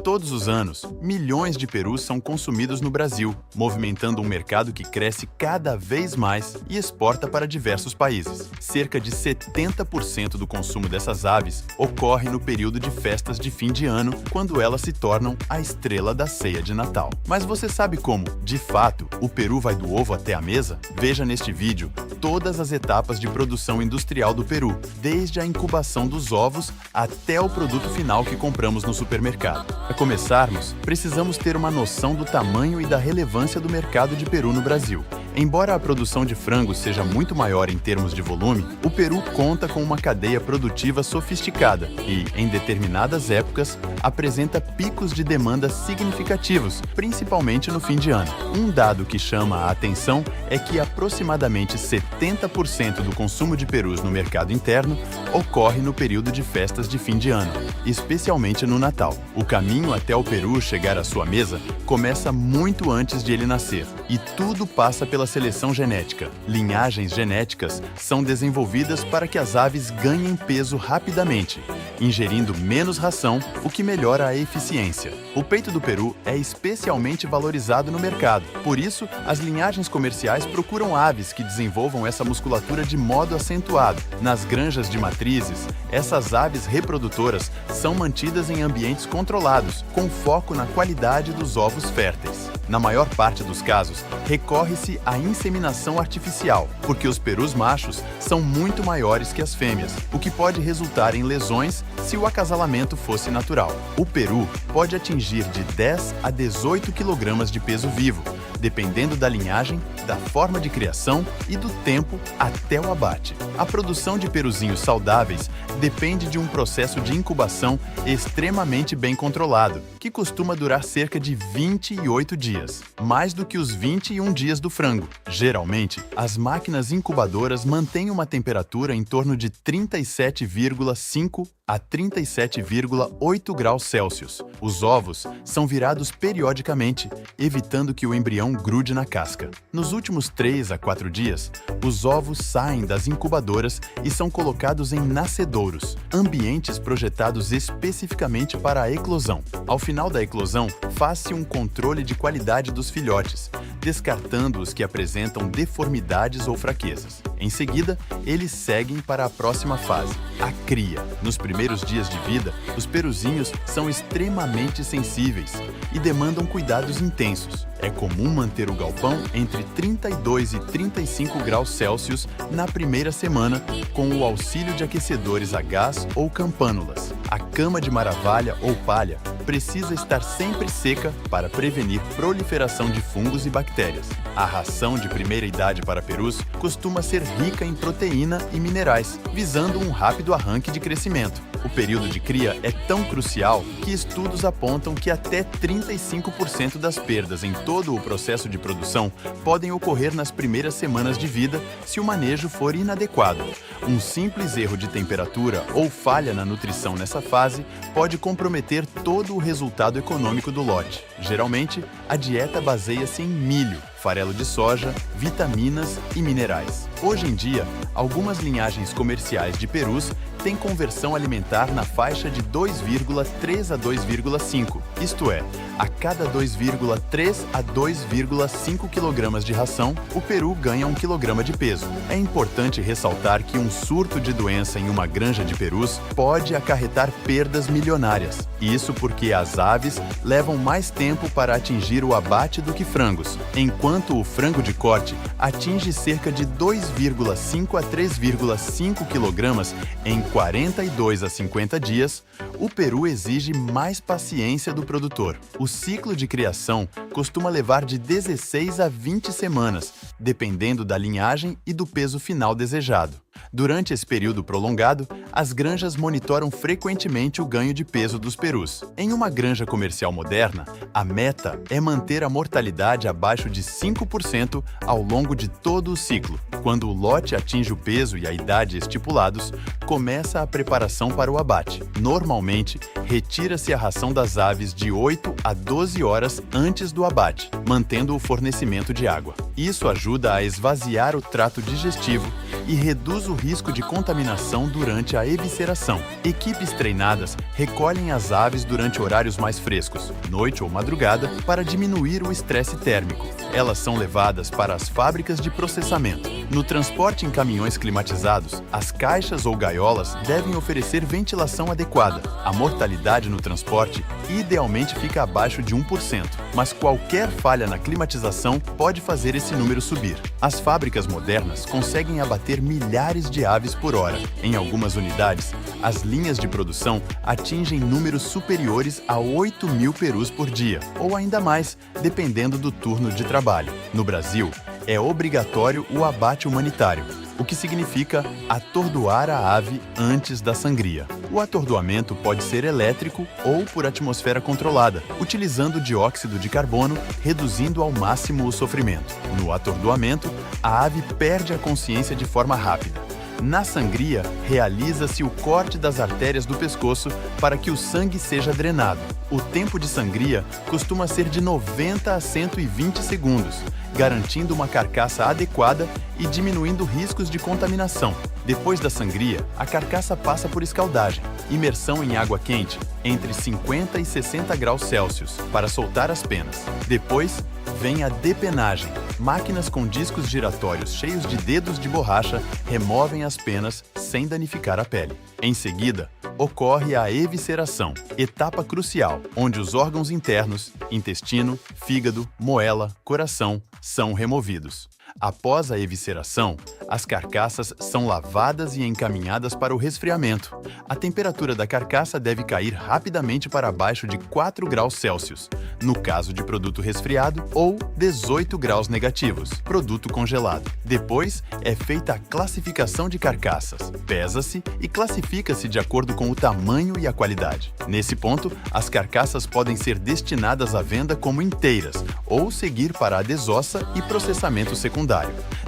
Todos os anos, milhões de perus são consumidos no Brasil, movimentando um mercado que cresce cada vez mais e exporta para diversos países. Cerca de 70% do consumo dessas aves ocorre no período de festas de fim de ano, quando elas se tornam a estrela da ceia de Natal. Mas você sabe como, de fato, o peru vai do ovo até a mesa? Veja neste vídeo todas as etapas de produção industrial do peru, desde a incubação dos ovos até o produto final que compramos no supermercado. Para começarmos, precisamos ter uma noção do tamanho e da relevância do mercado de peru no Brasil. Embora a produção de frangos seja muito maior em termos de volume, o Peru conta com uma cadeia produtiva sofisticada e, em determinadas épocas, apresenta picos de demanda significativos, principalmente no fim de ano. Um dado que chama a atenção é que aproximadamente 70% do consumo de perus no mercado interno ocorre no período de festas de fim de ano, especialmente no Natal. O caminho até o peru chegar à sua mesa começa muito antes de ele nascer, e tudo passa pela seleção genética. Linhagens genéticas são desenvolvidas para que as aves ganhem peso rapidamente, ingerindo menos ração, o que melhora a eficiência. O peito do peru é especialmente valorizado no mercado. Por isso, as linhagens comerciais procuram aves que desenvolvam essa musculatura de modo acentuado. Nas granjas de matrizes, essas aves reprodutoras são mantidas em ambientes controlados, com foco na qualidade dos ovos férteis. Na maior parte dos casos, recorre-se à inseminação artificial, porque os perus machos são muito maiores que as fêmeas, o que pode resultar em lesões se o acasalamento fosse natural. O peru pode atingir de 10 a 18 kg de peso vivo, dependendo da linhagem, da forma de criação e do tempo até o abate. A produção de peruzinhos saudáveis depende de um processo de incubação extremamente bem controlado, que costuma durar cerca de 28 dias, mais do que os 21 dias do frango. Geralmente, as máquinas incubadoras mantêm uma temperatura em torno de 37,5 a 37,8 graus Celsius. Os ovos são virados periodicamente, evitando que o embrião grude na casca. Nos últimos 3 a 4 dias, os ovos saem das incubadoras e são colocados em nascedouros, ambientes projetados especificamente para a eclosão. Ao final da eclosão, faz-se um controle de qualidade dos filhotes, descartando os que apresentam deformidades ou fraquezas. Em seguida, eles seguem para a próxima fase, a cria. Nos primeiros dias de vida, os peruzinhos são extremamente sensíveis e demandam cuidados intensos. É comum manter o galpão entre 32 e 35 graus Celsius na primeira semana, com o auxílio de aquecedores a gás ou campânulas. A cama de maravalha ou palha precisa estar sempre seca para prevenir proliferação de fungos e bactérias. A ração de primeira idade para perus costuma ser rica em proteína e minerais, visando um rápido arranque de crescimento. O período de cria é tão crucial que estudos apontam que até 35% das perdas em todo o processo de produção podem ocorrer nas primeiras semanas de vida se o manejo for inadequado. Um simples erro de temperatura ou falha na nutrição nessa fase pode comprometer todo o resultado econômico do lote. Geralmente, a dieta baseia-se em milho, farelo de soja, vitaminas e minerais. Hoje em dia, algumas linhagens comerciais de perus têm conversão alimentar na faixa de 2,3 a 2,5, isto é, a cada 2,3 a 2,5 kg de ração, o peru ganha 1 kg de peso. É importante ressaltar que um surto de doença em uma granja de perus pode acarretar perdas milionárias. Isso porque as aves levam mais tempo para atingir o abate do que frangos, enquanto o frango de corte atinge cerca de 2,5 a 3,5 kg em 42 a 50 dias, o peru exige mais paciência do produtor. O ciclo de criação costuma levar de 16 a 20 semanas, dependendo da linhagem e do peso final desejado. Durante esse período prolongado, as granjas monitoram frequentemente o ganho de peso dos perus. Em uma granja comercial moderna, a meta é manter a mortalidade abaixo de 5% ao longo de todo o ciclo. Quando o lote atinge o peso e a idade estipulados, começa a preparação para o abate. Normalmente, retira-se a ração das aves de 8 a 12 horas antes do abate, mantendo o fornecimento de água. Isso ajuda a esvaziar o trato digestivo e reduz o risco de contaminação durante a evisceração. Equipes treinadas recolhem as aves durante horários mais frescos, noite ou madrugada, para diminuir o estresse térmico. Elas são levadas para as fábricas de processamento. No transporte em caminhões climatizados, as caixas ou gaiolas devem oferecer ventilação adequada. A mortalidade no transporte idealmente fica abaixo de 1%, mas qualquer falha na climatização pode fazer esse número subir. As fábricas modernas conseguem abater milhares de aves por hora. Em algumas unidades, as linhas de produção atingem números superiores a 8.000 perus por dia, ou ainda mais, dependendo do turno de trabalho. No Brasil, é obrigatório o abate humanitário, o que significa atordoar a ave antes da sangria. O atordoamento pode ser elétrico ou por atmosfera controlada, utilizando dióxido de carbono, reduzindo ao máximo o sofrimento. No atordoamento, a ave perde a consciência de forma rápida. Na sangria, realiza-se o corte das artérias do pescoço para que o sangue seja drenado. O tempo de sangria costuma ser de 90 a 120 segundos, garantindo uma carcaça adequada e diminuindo riscos de contaminação. Depois da sangria, a carcaça passa por escaldagem, imersão em água quente, entre 50 e 60 graus Celsius, para soltar as penas. Depois, vem a depenagem. Máquinas com discos giratórios cheios de dedos de borracha removem as penas sem danificar a pele. Em seguida, ocorre a evisceração, etapa crucial, onde os órgãos internos, intestino, fígado, moela, coração, são removidos. Após a evisceração, as carcaças são lavadas e encaminhadas para o resfriamento. A temperatura da carcaça deve cair rapidamente para abaixo de 4 graus Celsius, no caso de produto resfriado, ou 18 graus negativos, produto congelado. Depois, é feita a classificação de carcaças. Pesa-se e classifica-se de acordo com o tamanho e a qualidade. Nesse ponto, as carcaças podem ser destinadas à venda como inteiras, ou seguir para a desossa e processamento secundário.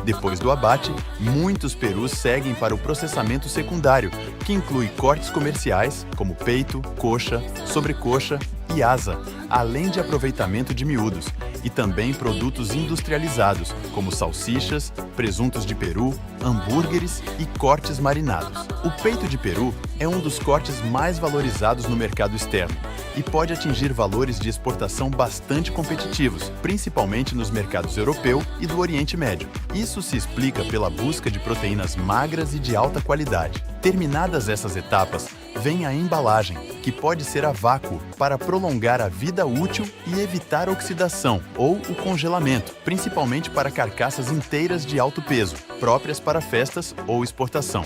Depois do abate, muitos perus seguem para o processamento secundário, que inclui cortes comerciais, como peito, coxa, sobrecoxa e asa, além de aproveitamento de miúdos, e também produtos industrializados, como salsichas, presuntos de peru, hambúrgueres e cortes marinados. O peito de peru é um dos cortes mais valorizados no mercado externo e pode atingir valores de exportação bastante competitivos, principalmente nos mercados europeu e do Oriente Médio. Isso se explica pela busca de proteínas magras e de alta qualidade. Terminadas essas etapas, vem a embalagem, que pode ser a vácuo, para prolongar a vida útil e evitar oxidação ou o congelamento, principalmente para carcaças inteiras de alto peso, próprias para festas ou exportação.